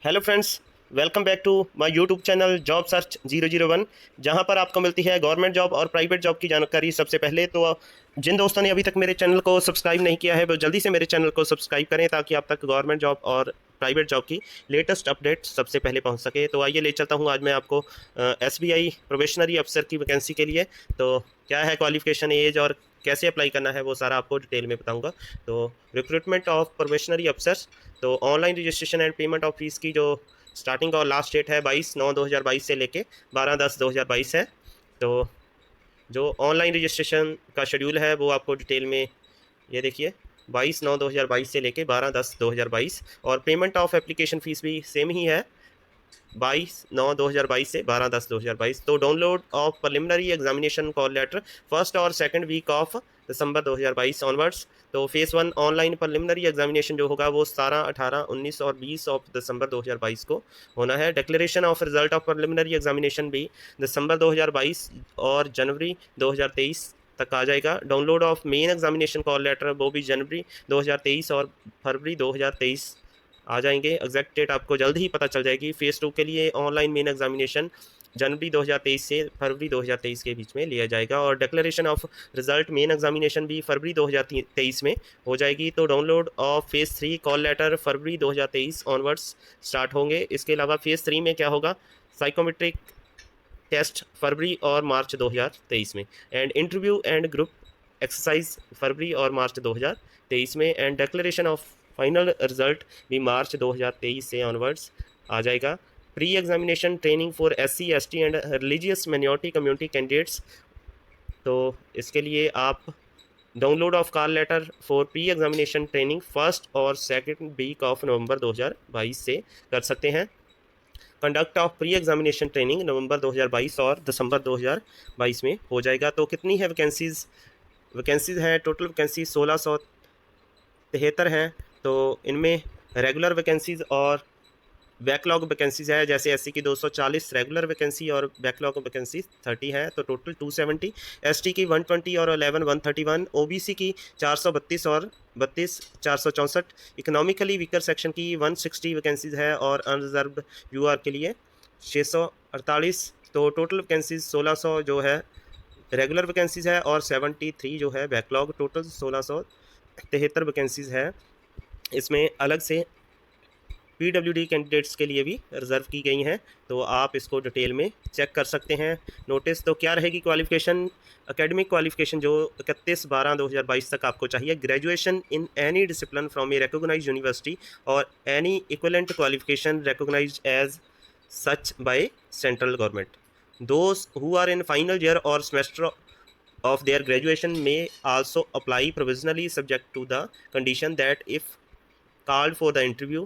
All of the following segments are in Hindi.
Hello friends, welcome back to my YouTube channel job search 001, जहां पर आपको मिलती है गवर्नमेंट जॉब और प्राइवेट जॉब की जानकारी सबसे पहले। तो जिन दोस्तों ने अभी तक मेरे चैनल को सब्सक्राइब नहीं किया है वो जल्दी से मेरे चैनल को सब्सक्राइब करें ताकि आप तक गवर्नमेंट जॉब और प्राइवेट जॉब की लेटेस्ट अपडेट सबसे पहले पहुंच सके। तो आइए ले चलता हूं आज मैं आपको एसबीआई प्रोबेशनरी अफसर की वैकेंसी के लिए। तो क्या है क्वालिफिकेशन, एज और कैसे अप्लाई करना है वो सारा आपको डिटेल में बताऊंगा। तो रिक्रूटमेंट ऑफ प्रोबेशनरी अफसर्स, तो online registration and payment of fees की जो स्टार्टिंग और लास्ट डेट है 22/9/2022 से लेके 12/10/2022 है। तो जो ऑनलाइन रजिस्ट्रेशन का शेड्यूल है वो आपको डिटेल में ये देखिए 22/9/2022 से लेके 12/10/2022, और पेमेंट ऑफ एप्लीकेशन फ़ीस भी सेम ही है 22/9/2022 से 12/10/2022। तो download of preliminary examination call letter first और second week of December 2022 onwards. तो फेज़ 1 ऑनलाइन प्रिलिमिनरी एग्जामिनेशन जो होगा वो 17, 18, 19 और 20 ऑफ दिसंबर 2022 को होना है। Declaration of result of preliminary examination भी दिसंबर 2022 और जनवरी 2023 तक आ जाएगा। Download of main examination call letter वो भी जनवरी 2023 और फरवरी 2023 आ जाएंगे। एग्जैक्ट डेट आपको जल्द ही पता चल जाएगी। फेज़ 2 के लिए ऑनलाइन मेन एग्जामिनेशन जनवरी 2023 से फरवरी 2023 के बीच में लिया जाएगा, और declaration of result main examination भी फरवरी 2023 में हो जाएगी। तो download of phase 3 call letter फरवरी 2023 ऑनवर्ड्स स्टार्ट होंगे। इसके अलावा फेज़ 3 में क्या होगा, साइकोमेट्रिक टेस्ट फरवरी और मार्च 2023 में, and interview and group exercise फरवरी और मार्च 2023 में, and declaration of final result भी मार्च 2023 से ऑनवर्ड्स आ जाएगा। Pre examination training for SC ST and religious minority community candidates, तो इसके लिए आप download of call letter for pre examination training first और सेकेंड वीक ऑफ नवंबर 2022 से कर सकते हैं। Conduct of pre examination training नवंबर 2022 और दिसंबर 2022 में हो जाएगा। तो कितनी है वैकेंसीज़ है टोटल वैकेंसी 1673 हैं। तो इनमें रेगुलर वैकेंसीज़ और बैकलॉग वैकेंसीज़ है, जैसे SC की 240 रेगुलर वैकेंसी और बैकलॉग वैकेंसी 30 है, तो टोटल 270। ST की 120 और 11 131। OBC की 432 और 32 464। इकोनॉमिकली वीकर सेक्शन की 160 वैकेंसीज़ है, और अनरिजर्व्ड UR के लिए 648। तो टोटल वैकेंसीज 1600 जो है रेगुलर वैकेंसीज़ है, और 73 जो है बैकलॉग। टोटल 1673 वैकेंसीज़ है। इसमें अलग से PWD कैंडिडेट्स के लिए भी रिजर्व की गई हैं, तो आप इसको डिटेल में चेक कर सकते हैं। नोटिस तो क्या रहेगी क्वालिफिकेशन, एकेडमिक क्वालिफिकेशन जो 31/12/2022 तक आपको चाहिए, graduation in any discipline from a recognised university और any equivalent qualification recognised as such by central government. Those who are in final year और semester of their graduation may also apply provisionally subject to the condition that if called for the interview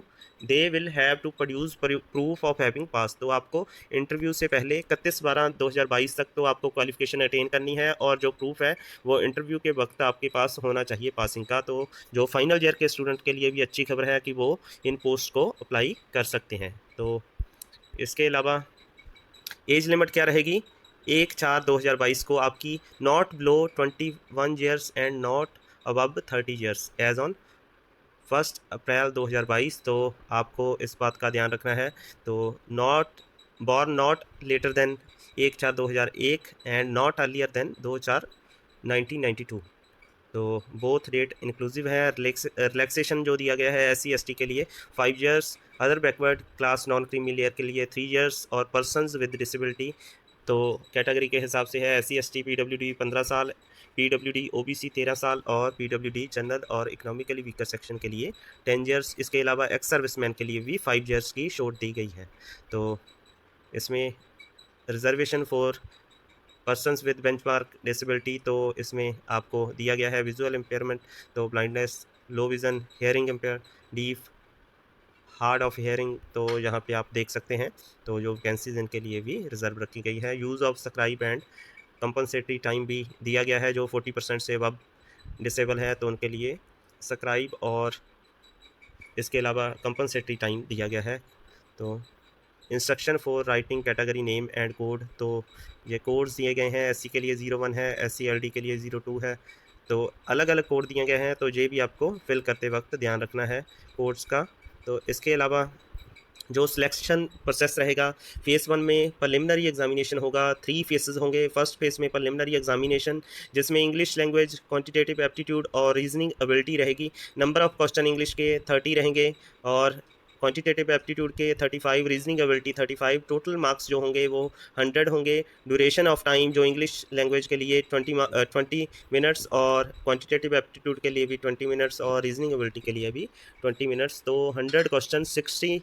they will have to produce proof of having passed। तो आपको इंटरव्यू से पहले 31/12/2022 तक तो आपको क्वालिफिकेशन अटेन करनी है, और जो प्रूफ है वो इंटरव्यू के वक्त आपके पास होना चाहिए पासिंग का। तो जो फाइनल ईयर के स्टूडेंट के लिए भी अच्छी खबर है कि वो इन पोस्ट को अप्लाई कर सकते हैं। तो इसके अलावा एज लिमिट क्या रहेगी, 1/4/2022 को आपकी not below 21 years and not above 30 years age on 1 April 2022। तो आपको इस बात का ध्यान रखना है। तो not born not later than 1/4/2001 and not earlier than 2/4/1992। तो बोथ डेट इंक्लूसिव है। रिलैक्सेशन जो दिया गया है SC ST के लिए 5 years, other backward class non creamy layer के लिए 3 ईयर्स, और पर्सनस विद डिसेबिलिटी तो कैटेगरी के हिसाब से है SC ST PWD 15 साल, PWD OBC 13 साल, और PWD जनरल और इकोनॉमिकली वीकर सेक्शन के लिए 10 ईयर्स। इसके अलावा एक्स सर्विसमैन के लिए भी 5 ईयर्स की छूट दी गई है। तो इसमें reservation for persons with benchmark disability, तो इसमें आपको दिया गया है विजुअल इम्पेयरमेंट, तो blindness, low vision, hearing empire, deaf, hard of hearing, तो यहाँ पे आप देख सकते हैं। तो जो वैकेंसीज इनके लिए भी रिजर्व रखी गई है। Use of scribe and compensatory time भी दिया गया है, जो 40% से अब डिसेबल है तो उनके लिए स्क्राइब और इसके अलावा कंपनसेटरी टाइम दिया गया है। तो instruction for writing category name and code, तो ये कोड्स दिए गए हैं। SC के लिए 01 है, SC LD के लिए 02 है, तो अलग अलग कोड दिए गए हैं, तो ये भी आपको फिल करते वक्त ध्यान रखना है कोड्स का। तो इसके अलावा जो सिलेक्शन प्रोसेस रहेगा, फेज़ 1 में प्रिलिमिनरी एग्जामिनेशन होगा, 3 फेसेस होंगे। फर्स्ट फेज़ में प्रिलिमिनरी एग्जामिनेशन जिसमें इंग्लिश लैंग्वेज, क्वांटिटेटिव एप्टीट्यूड और रीजनिंग एबिलिटी रहेगी। नंबर ऑफ क्वेश्चन इंग्लिश के 30 रहेंगे और क्वांटिटेटिव एप्टीट्यूड के 35, रीजनिंग एबिलिटी 35। टोटल मार्क्स जो होंगे वो 100 होंगे। ड्यूरेशन ऑफ टाइम जो इंग्लिश लैंग्वेज के लिए 20 मिनट्स और क्वांटिटेटिव एप्टीट्यूड के लिए भी 20 मिनट्स और रीजनिंग एबिलिटी के लिए भी 20 मिनट्स। तो 100 क्वेश्चन 60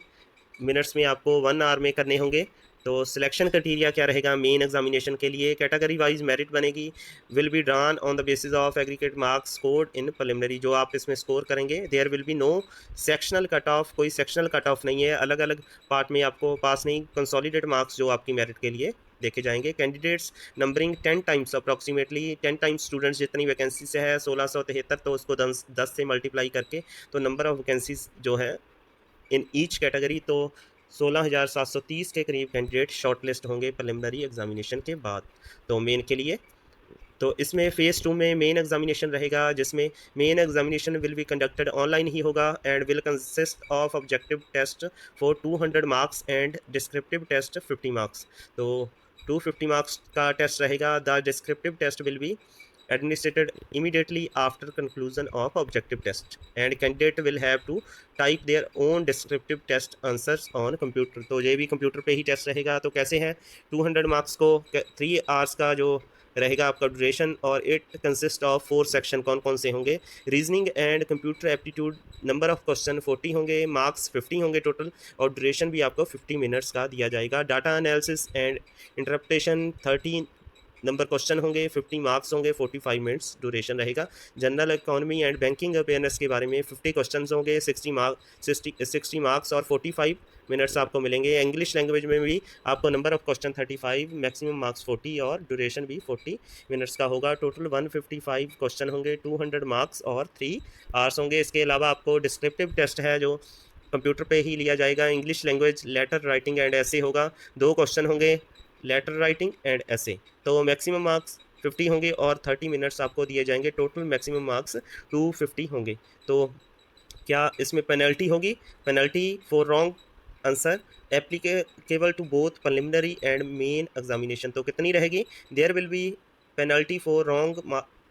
मिनट्स में आपको 1 आवर में करने होंगे। तो सिलेक्शन क्राइटेरिया क्या रहेगा मेन एग्जामिनेशन के लिए? कैटेगरी वाइज मेरिट बनेगी, will be drawn on the basis of aggregate marks scored in preliminary. जो आप इसमें स्कोर करेंगे, there will be no sectional cut off, कोई सेक्शनल कट ऑफ नहीं है, अलग अलग पार्ट में आपको पास नहीं, कंसोलिडेट मार्क्स जो आपकी मेरिट के लिए देखे जाएंगे। Candidates numbering 10 times, approximately 10 times students जितनी वैकेंसी से है 1673, तो उसको 10 से मल्टीप्लाई करके तो नंबर ऑफ वैकेंसीज जो है इन ईच कैटेगरी, तो 16,730 के करीब कैंडिडेट शॉर्टलिस्ट होंगे प्रिलिमिनरी एग्जामिनेशन के बाद। तो मेन के लिए तो इसमें फ़ेज़ 2 में मेन एग्जामिनेशन रहेगा, जिसमें main examination will be conducted online ही होगा and will consist of objective test for 200 marks and descriptive test 50 marks. तो 250 मार्क्स का टेस्ट रहेगा। The descriptive test will be administered immediately after conclusion of objective test and candidate will have to type their own descriptive test answers on computer। तो ये भी कंप्यूटर पे ही टेस्ट रहेगा। तो कैसे है, 200 मार्क्स को 3 आवर्स का जो रहेगा आपका ड्यूरेशन, और इट कंसिस्ट ऑफ 4 सेक्शन। कौन कौन से होंगे? Reasoning and computer aptitude, number of question 40 होंगे, मार्क्स 50 होंगे टोटल, और ड्यूरेशन भी आपको 50 मिनट्स का दिया जाएगा। Data analysis and interpretation 30 number question होंगे, 50 मार्क्स होंगे, 45 मिनट्स ड्यूरेशन रहेगा। General economy and banking awareness के बारे में 50 क्वेश्चन होंगे, 60 मार्क्स और 45 मिनट्स आपको मिलेंगे। इंग्लिश लैंग्वेज में भी आपको number of question 35, maximum marks 40 और ड्यूरेशन भी 40 मिनट्स का होगा। टोटल 155 क्वेश्चन होंगे, 200 मार्क्स और 3 आवर्स होंगे। इसके अलावा आपको डिस्क्रिप्टिव टेस्ट है जो कंप्यूटर पे ही लिया जाएगा। English language, letter writing and ऐसे होगा, 2 क्वेश्चन होंगे, लेटर राइटिंग एंड ऐसे। तो मैक्सिमम मार्क्स 50 होंगे और 30 मिनट्स आपको दिए जाएंगे। टोटल मैक्सिमम मार्क्स 250 होंगे। तो क्या इसमें पेनल्टी होगी? Penalty for wrong answer applicable to both preliminary and main examination. तो कितनी रहेगी? There will be penalty for wrong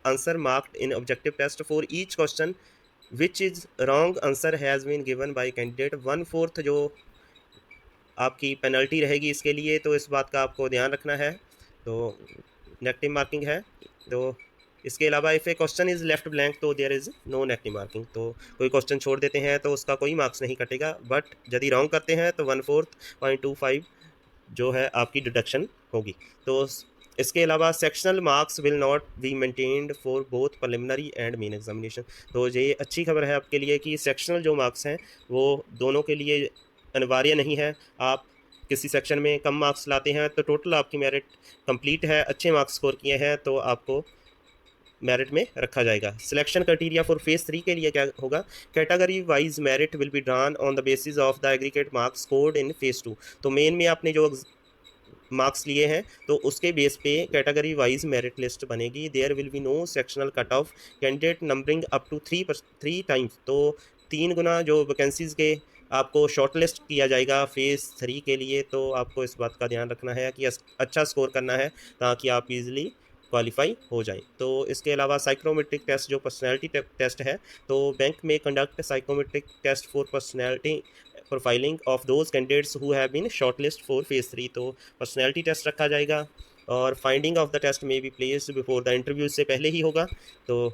answer marked in objective test for each question which is wrong answer has been given by candidate. 1/4 जो आपकी पेनल्टी रहेगी इसके लिए, तो इस बात का आपको ध्यान रखना है। तो नेगेटिव मार्किंग है। तो इसके अलावा if a question is left blank तो there is no negative marking. तो कोई क्वेश्चन छोड़ देते हैं तो उसका कोई मार्क्स नहीं कटेगा, बट यदि रॉन्ग करते हैं तो 1/4 0.25 जो है आपकी डिडक्शन होगी। तो इसके अलावा sectional marks will not be maintained for both preliminary and main examination. तो ये अच्छी खबर है आपके लिए कि सेक्शनल जो मार्क्स हैं वो दोनों के लिए अनिवार्य नहीं है। आप किसी सेक्शन में कम मार्क्स लाते हैं तो टोटल आपकी मेरिट कंप्लीट है, अच्छे मार्क्स स्कोर किए हैं तो आपको मेरिट में रखा जाएगा। सिलेक्शन क्राइटेरिया फॉर फेज 3 के लिए क्या होगा? Category wise merit will be drawn on the basis of the aggregate marks scored in phase 2। तो मेन में आपने जो मार्क्स लिए हैं तो उसके बेस पे कैटेगरी वाइज मेरिट लिस्ट बनेगी। There will be no sectional cut off, candidate numbering up to 3 times. तो 3 गुना जो वैकेंसीज़ के आपको शॉर्टलिस्ट किया जाएगा फेज़ 3 के लिए। तो आपको इस बात का ध्यान रखना है कि अच्छा स्कोर करना है ताकि आप इजीली क्वालिफाई हो जाएं। तो इसके अलावा साइकोमेट्रिक टेस्ट जो पर्सनैलिटी टेस्ट है, तो बैंक में conduct psychometric test for personality profiling of those candidates who have been shortlist for phase 3। तो पर्सनैलिटी टेस्ट रखा जाएगा और फाइंडिंग ऑफ द टेस्ट में be placed before the interview, से पहले ही होगा। तो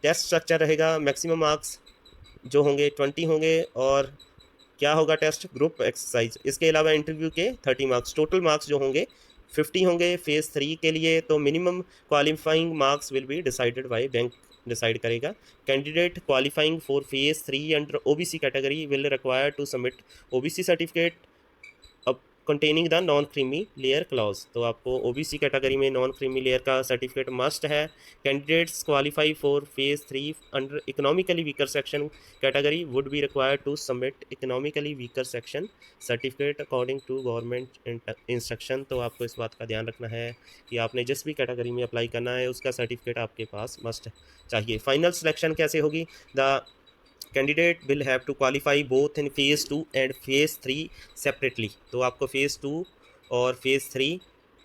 टेस्ट स्ट्रक्चर रहेगा, मैक्सिमम मार्क्स जो होंगे 20 होंगे और क्या होगा टेस्ट? Group exercise. इसके अलावा इंटरव्यू के 30 मार्क्स, टोटल मार्क्स जो होंगे 50 होंगे फेज़ 3 के लिए। तो minimum qualifying marks will be decided by bank, decide करेगा। Candidate qualifying for phase 3 under OBC category will require to submit OBC certificate containing the non creamy layer clause. तो आपको ओबीसी कैटेगरी में नॉन क्रीमी लेयर का सर्टिफिकेट मस्ट है। Candidates qualify for phase 3 under economically weaker section category would be required to submit economically weaker section certificate according to government instruction. तो आपको इस बात का ध्यान रखना है कि आपने जिस भी कैटेगरी में अप्लाई करना है उसका सर्टिफिकेट आपके पास मस्ट चाहिए। फाइनल सिलेक्शन कैसे होगी? The candidate will have to qualify both in phase 2 and phase 3 separately. तो आपको फेज़ 2 और फेज़ 3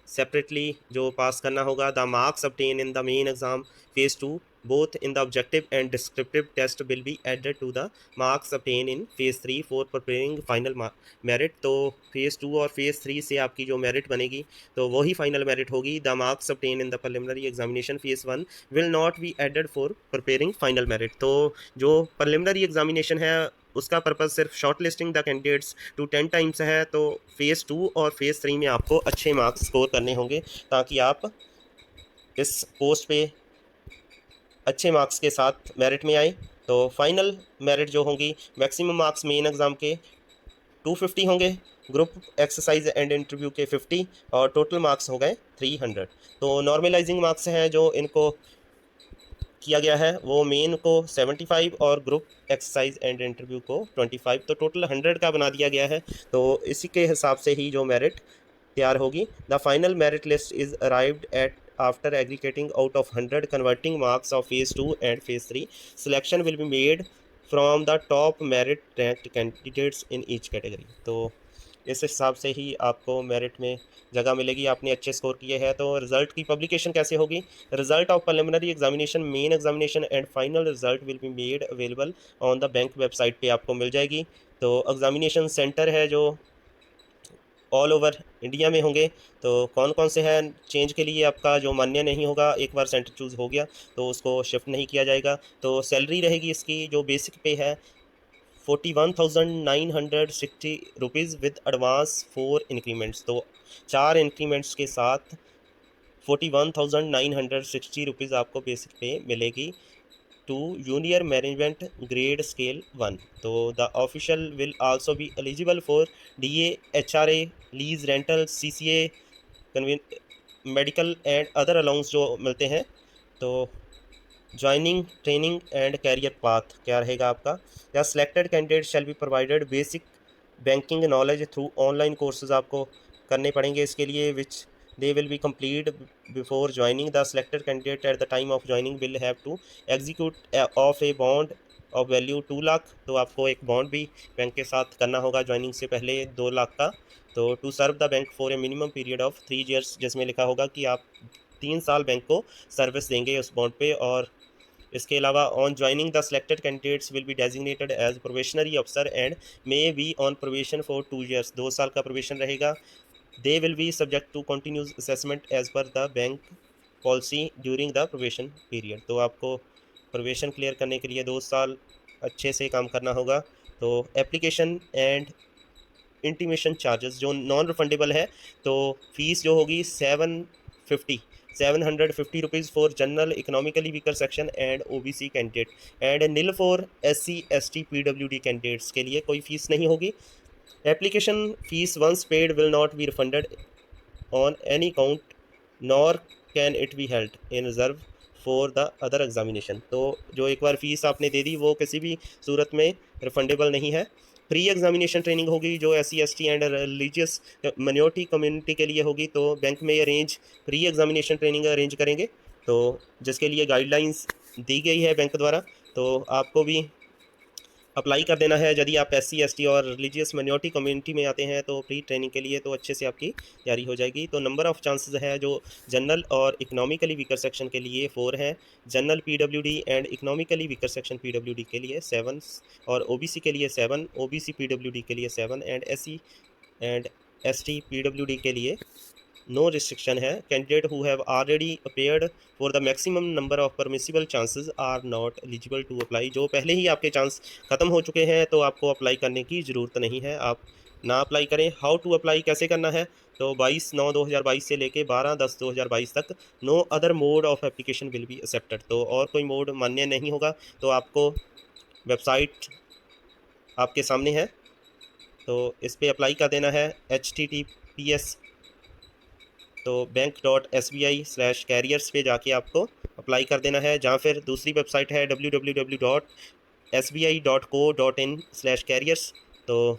सेपरेटली जो पास करना होगा। The marks obtained in the main exam phase 2 both in the objective and descriptive test will be added to the marks obtained in phase 3 for preparing final merit। तो फेज़ 2 और फेज़ 3 से आपकी जो मेरिट बनेगी तो वही फाइनल मेरिट होगी। The marks obtained in the preliminary examination phase 1 will not be added for preparing final merit। तो जो preliminary examination है उसका पर्पज़ सिर्फ shortlisting the candidates to 10 times है। तो फेज़ 2 और फेज़ 3 में आपको अच्छे मार्क्स स्कोर करने होंगे ताकि आप इस पोस्ट पे अच्छे मार्क्स के साथ मेरिट में आए। तो फाइनल मेरिट जो होंगी मैक्सिमम मार्क्स मेन एग्ज़ाम के 250 होंगे, ग्रुप एक्सरसाइज एंड इंटरव्यू के 50 और टोटल मार्क्स हो गए 300। तो नॉर्मलाइजिंग मार्क्स हैं जो इनको किया गया है वो मेन को 75 और ग्रुप एक्सरसाइज एंड इंटरव्यू को 25, तो टोटल 100 का बना दिया गया है। तो इसी के हिसाब से ही जो मेरिट तैयार होगी। The final merit list is arrived at after aggregating out of 100 converting marks of phase 2 and phase 3 selection will be made from the top merit ranked candidates in each category. तो इस हिसाब से ही आपको मेरिट में जगह मिलेगी। आपने अच्छे स्कोर किए हैं। तो रिज़ल्ट की पब्लिकेशन कैसे होगी? Result of preliminary examination, main examination and final result will be made available on the bank website पे आपको मिल जाएगी। तो एग्जामिनेशन सेंटर है जो ऑल ओवर इंडिया में होंगे। तो कौन कौन से हैं चेंज के लिए आपका जो मान्य नहीं होगा, एक बार सेंटर चूज़ हो गया तो उसको शिफ्ट नहीं किया जाएगा। तो सैलरी रहेगी इसकी जो बेसिक पे है 41,960 रुपीज़ विद एडवांस 4 इंक्रीमेंट्स। तो 4 इंक्रीमेंट्स के साथ 41,960 रुपीज़ आपको बेसिक पे मिलेगी to junior management grade scale 1। तो the official will also be eligible for DA, HRA, lease rental, CCA, medical and other allowance जो मिलते हैं। तो joining, training and career path क्या रहेगा आपका? या selected candidate shall be provided basic banking knowledge through online courses आपको करने पड़ेंगे इसके लिए which they will be complete before joining. The selected candidate at the time of joining will have to execute of a bond of value 2 lakh. तो आपको एक बॉन्ड भी बैंक के साथ करना होगा ज्वाइनिंग से पहले 2 लाख का। तो to serve the bank for a minimum period of 3 years, जिसमें लिखा होगा कि आप 3 साल बैंक को सर्विस देंगे उस बॉन्ड पे। और इसके अलावा on joining the selected candidates will be designated as probationary अफसर and may be on probation for 2 years. 2 साल का प्रोबेशन रहेगा। They will be subject to continuous assessment as per the bank policy during the probation period. तो आपको प्रोबेशन क्लियर करने के लिए 2 साल अच्छे से काम करना होगा। तो एप्लीकेशन एंड इंटीमेशन चार्जेस जो नॉन रिफंडेबल है, तो फीस जो होगी 750 rupees for general economically weaker section and OBC candidate and nil for SC ST PWD candidates के लिए कोई फीस नहीं होगी। Application fees once paid will not be refunded on any count nor can it be held in reserve for the other examination. तो जो एक बार फीस आपने दे दी वो किसी भी सूरत में रिफंडेबल नहीं है। प्री एग्जामिनेशन ट्रेनिंग होगी जो SC ST and religious minority community के लिए होगी। तो बैंक में arrange pre examination training arrange करेंगे, तो जिसके लिए गाइडलाइंस दी गई है बैंक द्वारा। तो आपको भी अप्लाई कर देना है। यदि आप SC ST और रिलीजियस माइनॉरिटी कम्युनिटी में आते हैं तो प्री ट्रेनिंग के लिए तो अच्छे से आपकी तैयारी हो जाएगी। तो नंबर ऑफ़ चांसेस है जो जनरल और इकोनॉमिकली वीकर सेक्शन के लिए 4 है, general PWD and economically weaker section PWD के लिए 7 और OBC के लिए 7, OBC PWD के लिए 7 एंड SC एंड ST PWD के लिए नो रिस्ट्रिक्शन है। Candidate who have already appeared for the maximum number of permissible chances are not eligible to apply. जो पहले ही आपके चांस ख़त्म हो चुके हैं तो आपको अप्लाई करने की ज़रूरत नहीं है, आप ना अप्लाई करें। हाउ टू अप्लाई कैसे करना है? तो 22/9/2022 से लेके 12/10/2022 तक no other mode of application will be accepted. तो और कोई मोड मान्य नहीं होगा। तो आपको वेबसाइट आपके सामने है, तो इस पर अप्लाई कर देना है। https तो bank.sbi/careers पे जाके आपको अप्लाई कर देना है, जहाँ फिर दूसरी वेबसाइट है www.sbi.co.in/careers। तो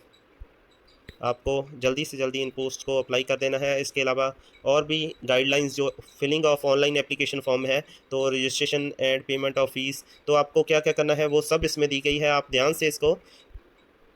आपको जल्दी से जल्दी इन पोस्ट को अप्लाई कर देना है। इसके अलावा और भी गाइडलाइंस जो filling of online application form है, तो registration and payment of fees, तो आपको क्या-क्या करना है वो सब इसमें दी गई है। आप ध्यान से इसको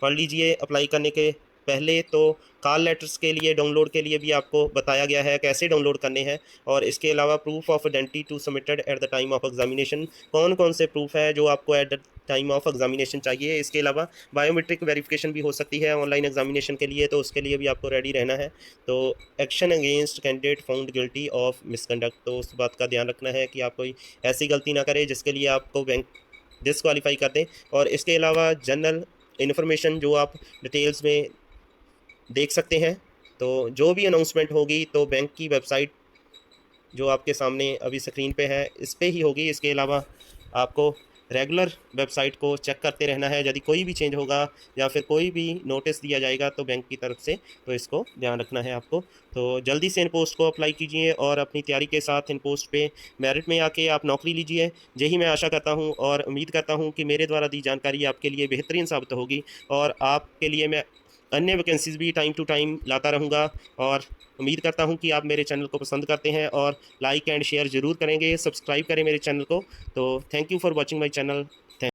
पढ़ लीजिए। अप्लाई करने के पहले तो कॉल लेटर्स के लिए डाउनलोड के लिए भी आपको बताया गया है कैसे डाउनलोड करने हैं, और इसके अलावा proof of identity to submitted at the time of examination, कौन कौन से प्रूफ है जो आपको at the time of examination चाहिए। इसके अलावा बायोमेट्रिक वेरिफिकेशन भी हो सकती है ऑनलाइन एग्जामिनेशन के लिए, तो उसके लिए भी आपको रेडी रहना है। तो action against candidate found guilty of misconduct, तो उस बात का ध्यान रखना है कि आप कोई ऐसी गलती ना करें जिसके लिए आपको बैंक डिसक्वालीफाई कर दें। और इसके अलावा जनरल इन्फॉर्मेशन जो आप डिटेल्स में देख सकते हैं, तो जो भी अनाउंसमेंट होगी तो बैंक की वेबसाइट जो आपके सामने अभी स्क्रीन पे है इस पे ही होगी। इसके अलावा आपको रेगुलर वेबसाइट को चेक करते रहना है। यदि कोई भी चेंज होगा या फिर कोई भी नोटिस दिया जाएगा तो बैंक की तरफ से, तो इसको ध्यान रखना है आपको। तो जल्दी से इन पोस्ट को अप्लाई कीजिए और अपनी तैयारी के साथ इन पोस्ट पे मेरिट में आके आप नौकरी लीजिए। यही मैं आशा करता हूँ और उम्मीद करता हूँ कि मेरे द्वारा दी जानकारी आपके लिए बेहतरीन साबित होगी, और आपके लिए मैं अन्य वैकेंसीज़ भी टाइम टू टाइम लाता रहूँगा। और उम्मीद करता हूँ कि आप मेरे चैनल को पसंद करते हैं और लाइक एंड शेयर ज़रूर करेंगे, सब्सक्राइब करें मेरे चैनल को। तो thank you for watching my channel.